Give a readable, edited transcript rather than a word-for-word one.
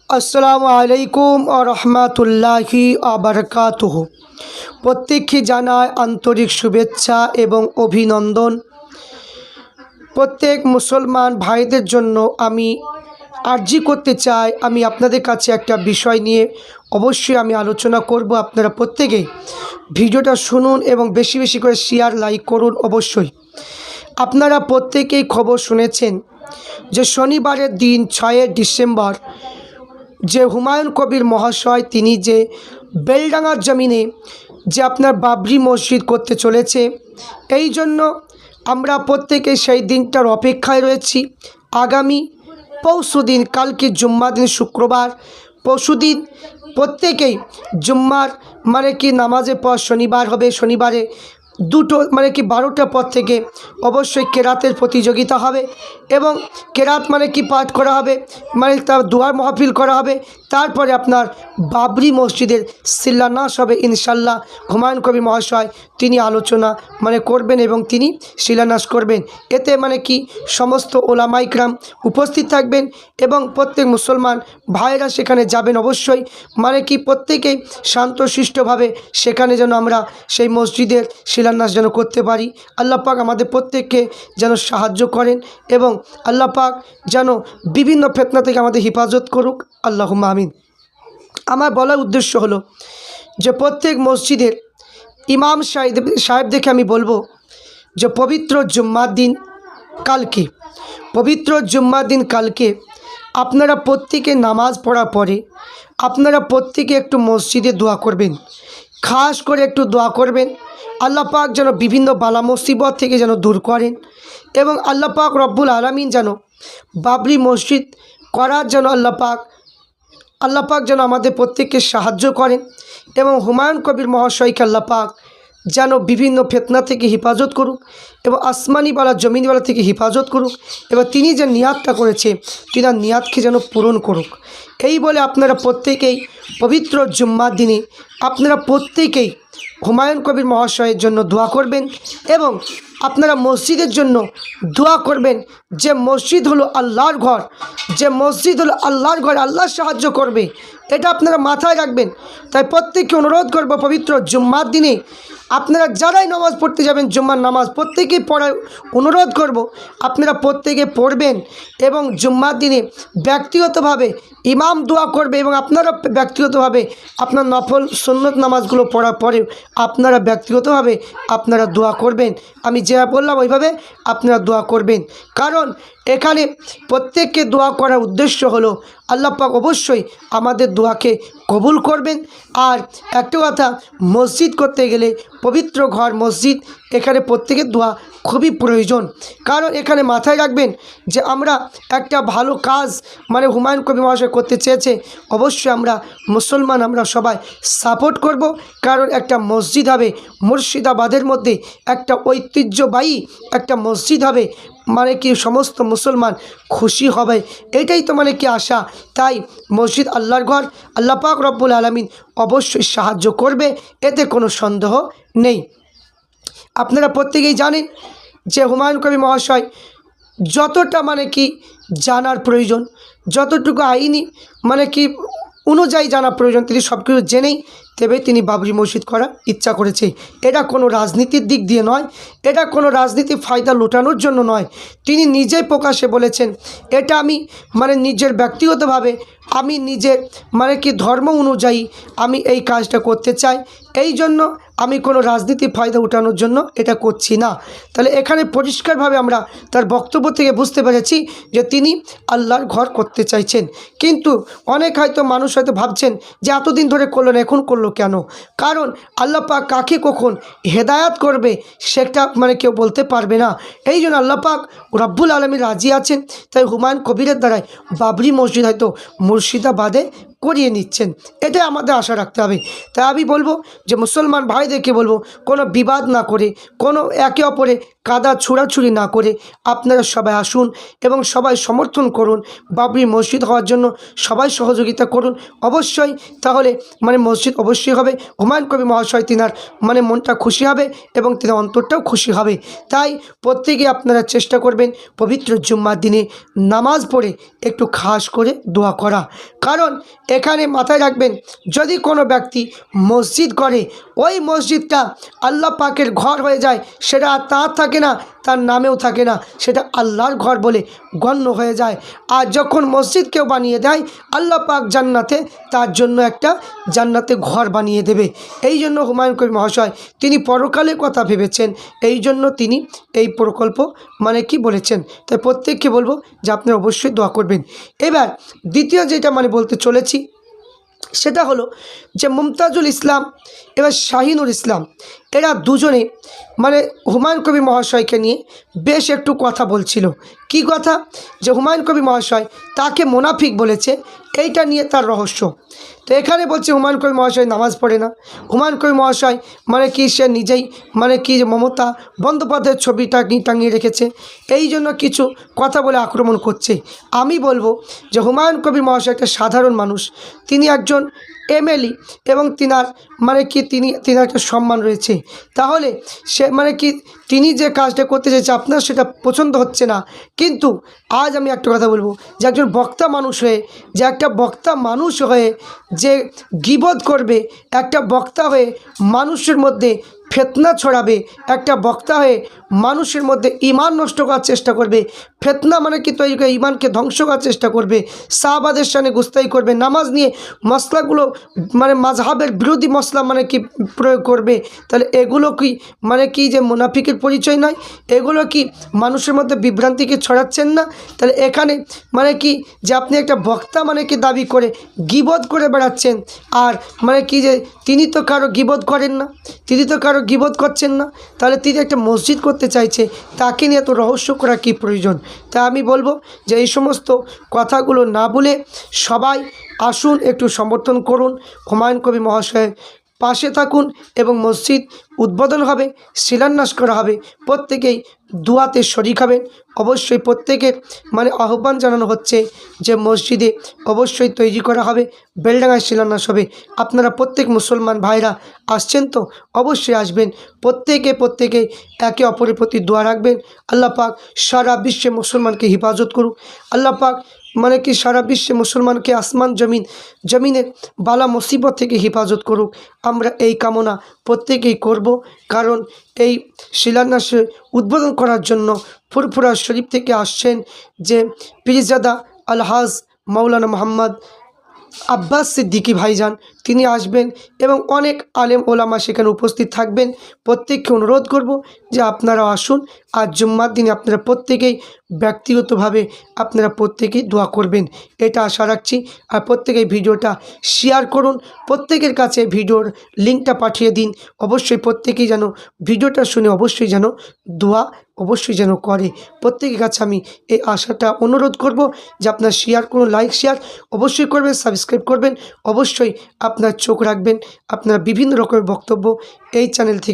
আসসালামু আলাইকুম ওয়া রাহমাতুল্লাহি ওয়া বারাকাতুহু। প্রত্যেককে জানায় আন্তরিক শুভেচ্ছা এবং অভিনন্দন। প্রত্যেক মুসলমান ভাইদের জন্য আমি আরজি করতে চাই, আমি আপনাদের কাছে একটা বিষয় নিয়ে অবশ্যই আমি আলোচনা করব। আপনারা প্রত্যেকেই ভিডিওটা শুনুন এবং বেশি বেশি করে শেয়ার লাইক করুন। অবশ্যই আপনারা প্রত্যেকেই খবর শুনেছেন যে শনিবারের দিন 6 ডিসেম্বর যে হুমায়ুন কবির মহাশয় তিনি যে বেলডাঙ্গার জমিনে যে আপনার বাবরি মসজিদ করতে চলেছে, এই জন্য আমরা প্রত্যেকে সেই দিনটার অপেক্ষায় রয়েছি। আগামী পরশুদিন, কালকে জুম্মা দিন শুক্রবার, পরশুদিন প্রত্যেকেই জুম্মার কি নামাজের পর শনিবার হবে, শনিবারে দুটো 12টার পর থেকে অবশ্যই কেরাতের প্রতিযোগিতা হবে এবং কেরাত পাঠ করা হবে, তার দোয়ার মাহফিল করা হবে। তারপরে আপনার বাবরি মসজিদের শিলান্যাস হবে ইনশাল্লাহ। হুমায়ুন কবির মহাশয় তিনি আলোচনা করবেন এবং তিনি শিলান্যাস করবেন। এতে সমস্ত ওলামা ইকরাম উপস্থিত থাকবেন এবং প্রত্যেক মুসলমান ভাইরা সেখানে যাবেন। অবশ্যই প্রত্যেকেই শান্তশিষ্টভাবে সেখানে যেন আমরা সেই মসজিদের শিলান্যাস যেন করতে পারি। আল্লাহ পাক আমাদের প্রত্যেককে যেন সাহায্য করেন এবং আল্লাহ পাক যেন বিভিন্ন ফিতনা থেকে আমাদের হেফাজত করুক। আল্লাহুম্মা আমিন। আমার বলার উদ্দেশ্য হলো যে প্রত্যেক মসজিদের ইমাম সাহেবদেরকে আমি বলবো যে পবিত্র জুম্মার দিন কালকে আপনারা প্রত্যেকে নামাজ পড়ার পরে আপনারা প্রত্যেকে একটু মসজিদে দোয়া করবেন, খাস করে একটু দোয়া করবেন আল্লাহ পাক যেন বিভিন্ন বালা মুসিবত থেকে যেন দূর করেন এবং আল্লাহ পাক রব্বুল আলামিন যেন বাবরি মসজিদ করার জন্য আল্লাহ পাক যেন আমাদের প্রত্যেককে সাহায্য করেন এবং হুমায়ুন কবির মহাশয়কে আল্লাহ পাক যেন বিভিন্ন ফিতনা থেকে হেফাজত করুক এবং আসমানিওয়ালা জমিনওয়ালা থেকে হেফাজত করুক এবং তিনি যে নিয়াতটা করেছে তিনার নিয়াতকে যেন পূরণ করুক। এই বলে আপনারা প্রত্যেকেই পবিত্র জুম্মার দিনে আপনারা প্রত্যেকেই হুমায়ুন কবির মহাশয়ের জন্য দোয়া করবেন এবং আপনারা মসজিদের জন্য দোয়া করবেন। যে মসজিদ হলো আল্লাহর ঘর, আল্লাহ সাহায্য করবে, এটা আপনারা মাথায় রাখবেন। তাই প্রত্যেককে অনুরোধ করব পবিত্র জুম্মার দিনে আপনারা যারাই নামাজ পড়তে যাবেন জুম্মার নামাজ প্রত্যেকেই পড়ার অনুরোধ করব আপনারা প্রত্যেকে পড়বেন এবং জুম্মার দিনে ব্যক্তিগতভাবে ইমাম দোয়া করবে এবং আপনারা ব্যক্তিগতভাবে আপনার নফল সুন্নত নামাজগুলো পড়ার পরে আপনারা ব্যক্তিগতভাবে আপনারা দোয়া করবেন। আমি যা বললাম ওইভাবে আপনারা দোয়া করবেন, কারণ এখানে প্রত্যেককে দোয়া করার উদ্দেশ্য হলো আল্লাহ পাক অবশ্যই আমাদের দোয়াকে কবুল করবেন। আর একটা কথা, মসজিদ করতে গেলে পবিত্র ঘর মসজিদ, এখানে প্রত্যেকের দোয়া খুবই প্রয়োজন। কারণ এখানে মাথায় রাখবেন যে আমরা একটা ভালো কাজ হুমায়ুন কবির মহাশয় করতে চেয়েছে, অবশ্যই আমরা মুসলমান আমরা সবাই সাপোর্ট করব। কারণ একটা মসজিদ হবে মুর্শিদাবাদের মধ্যে, একটা ঐতিহ্যবাহী একটা মসজিদ হবে, সমস্ত মুসলমান খুশি হবে, এটাই তো আশা। তাই মসজিদ আল্লাহর ঘর, আল্লাহ পাক রব্বুল আলামিন অবশ্যই সাহায্য করবে, এতে কোনো সন্দেহ নেই। আপনারা প্রত্যেকেই জানেন যে হুমায়ুন কবির মহাশয় যতটা জানার প্রয়োজন, যতটুকু আইনি অনুযায়ী জানা প্রয়োজন, তিনি সব কিছু জেনেই তবে তিনি বাবরি মসজিদ করার ইচ্ছা করেছে। এটা কোনো রাজনীতির দিক দিয়ে নয়, এটা কোনো রাজনীতির ফায়দা লুটানোর জন্য নয়। তিনি নিজেই প্রকাশ্যে বলেছেন এটা আমি নিজের ব্যক্তিগতভাবে আমি নিজের ধর্ম অনুযায়ী আমি এই কাজটা করতে চাই, এই জন্য আমি কোনো রাজনীতির ফায়দা উঠানোর জন্য এটা করছি না। তাহলে এখানে পরিষ্কারভাবে আমরা তার বক্তব্য থেকে বুঝতে পেরেছি যে তিনি আল্লাহর ঘর করতে চাইছেন। কিন্তু অনেক মানুষ হয়তো ভাবছেন যে এতদিন ধরে করলো না, এখন করলো কেন? কারণ আল্লাহ পাক কাকে কখন হেদায়াত করবে সেটা কেউ বলতে পারবে না। এই জন্য আল্লাহ পাক রব্বুল আলামিন রাজি আছেন। তাই হুমায়ুন কবিরের দ্বারাই বাবরি মসজিদ হয়তো মুর্শিদাবাদে করিয়ে নিচ্ছেন, এটাই আমাদের আশা রাখতে হবে। তাই আমি বলবো যে মুসলমান ভাইদেরকে বলবো কোনো বিবাদ না করে, কোনো একে অপরে কাদা ছোড়াছুড়ি না করে আপনারা সবাই আসুন এবং সবাই সমর্থন করুন বাবরি মসজিদ হওয়ার জন্য, সবাই সহযোগিতা করুন অবশ্যই। তাহলে মসজিদ অবশ্যই হবে, হুমায়ুন কবির মহাশয় তিনার মনটা খুশি হবে এবং তিনার অন্তরটাও খুশি হবে। তাই প্রত্যেকে আপনারা চেষ্টা করবেন পবিত্র জুম্মার দিনে নামাজ পড়ে একটু খাস করে দোয়া করা। কারণ এখানে মাথায় রাখবেন, যদি কোনো ব্যক্তি মসজিদ করে, ওই মসজিদটা আল্লাহ পাকের ঘর হয়ে যায়, সেটা আর তার থাকে না, তার নামেও থাকে না, সেটা আল্লাহর ঘর বলে গণ্য হয়ে যায়। আর যখন মসজিদ কেউ বানিয়ে দেয়, আল্লাহ পাক জান্নাতে তার জন্য একটা জান্নাতে ঘর বানিয়ে দেবে। এই জন্য হুমায়ুন কবির মহাশয় তিনি পরকালের কথা ভেবেছেন, এই জন্য তিনি এই প্রকল্প কি বলেছেন। তাই প্রত্যেককে বলবো যে আপনারা অবশ্যই দোয়া করবেন। এবার দ্বিতীয় যেটা বলতে চলেছি সেটা হলো যে মুমতাজুল ইসলাম এবার শাহিনুর ইসলাম, এরা দুজনে হুমায়ুন কবির মহাশয়কে নিয়ে বেশ একটু কথা বলছিল। কি কথা? যে হুমায়ুন কবির মহাশয় তাকে মুনাফিক বলেছে, এইটা নিয়ে তার রহস্য। তো এখানে বলছে হুমায়ুন কবির মহাশয় নামাজ পড়ে না, হুমায়ুন কবির মহাশয় কি সে নিজেই কি যে মমতা বন্দ্যোপাধ্যায়ের ছবিটা টাঙিয়ে রেখেছে, এই জন্য কিছু কথা বলে আক্রমণ করছে। আমি বলবো যে হুমায়ুন কবির মহাশয় একটা সাধারণ মানুষ, তিনি একজন এমএলএ এবং তিনার তিনি একটা সম্মান রয়েছে। তাহলে সে তিনি যে কাজটা করতে চাইছে আপনার সেটা পছন্দ হচ্ছে না, কিন্তু আজ আমি একটা কথা বলবো যে একজন বক্তা মানুষ হয়ে, যে একটা বক্তা মানুষ হয়ে যে গীবত করবে, একটা বক্তা হয়ে মানুষের মধ্যে ফিতনা ছড়াবে, একটা বক্তা হয়ে মানুষের মধ্যে ঈমান নষ্ট করার চেষ্টা করবে, ফিতনা কি তৈরি করে ঈমানকে ধ্বংস করার চেষ্টা করবে, সাহাবাদের সামনে গুস্তাখি করবে, নামাজ নিয়ে মশলাগুলো মাযহাবের বিরোধী মশলা কি প্রয়োগ করবে, তাহলে এগুলো কি কি যে মুনাফিকের পরিচয় নয়? এগুলো কি মানুষের মধ্যে বিভ্রান্তিকে ছড়াচ্ছেন না? তাহলে এখানে কি যে আপনি একটা বক্তা কি দাবি করে গীবত করে বেড়াচ্ছেন, আর কি যে তিনি তো কারো গীবত করেন না, তিনি তো কারো গীবত করছেন না, তাহলে তিনি একটা মসজিদ করতে চাইছে, তাকে নিয়ে এত রহস্য করা কী প্রয়োজন? তা আমি বলবো যে এই সমস্ত কথাগুলো না বলে সবাই আসুন, একটু সমর্থন করুন, হুমায়ুন কবির মহাশয়ের পাশে থাকুন এবং মসজিদ উদ্বোধন হবে, শিলান্যাস করা হবে, প্রত্যেকেই দুয়াতে শরিক হবেন। অবশ্যই প্রত্যেকের আহ্বান জানানো হচ্ছে যে মসজিদে অবশ্যই তৈরি করা হবে, বেলডাঙায় শিলান্যাস হবে। আপনারা প্রত্যেক মুসলমান ভাইরা আসছেন তো অবশ্যই আসবেন, প্রত্যেকে একে অপরের প্রতি দোয়া রাখবেন। আল্লাহ পাক সারা বিশ্বে মুসলমানকে হেফাজত করুক। আল্লাহ পাক কি সারা বিশ্বে মুসলমানকে আসমান জমিনের বালা মুসিবত থেকে হেফাজত করুক। আমরা এই কামনা প্রত্যেকেই করব, কারণ এই শিলান্যাসে উদ্বোধন করার জন্য ফুরফুরা শরীফ থেকে আসছেন যে পীরজাদা আলহাজ মাওলানা মোহাম্মদ আব্বাস সিদ্দিকী ভাইজান, তিনি আসবেন এবং অনেক আলেম ওলামা সেখানে উপস্থিত থাকবেন। প্রত্যেককে অনুরোধ করব যে আপনারা আসুন, আর জুম্মার দিনে আপনারা প্রত্যেকেই ব্যক্তিগতভাবে আপনারা প্রত্যেকেই দোয়া করবেন, এটা আশা রাখছি। আর প্রত্যেকেই ভিডিওটা শেয়ার করুন, প্রত্যেকের কাছে ভিডিওর লিঙ্কটা পাঠিয়ে দিন। অবশ্যই প্রত্যেকেই যেন ভিডিওটা শুনে অবশ্যই যেন দোয়া অবশ্যই যেন করে। প্রত্যেকের কাছে আমি এই আশাটা অনুরোধ করব যে আপনারা শেয়ার করুন, লাইক শেয়ার অবশ্যই করবেন, সাবস্ক্রাইব করবেন, অবশ্যই আপনার চোখ রাখবেন। আপনারা বিভিন্ন রকমের বক্তব্য এই চ্যানেল থেকে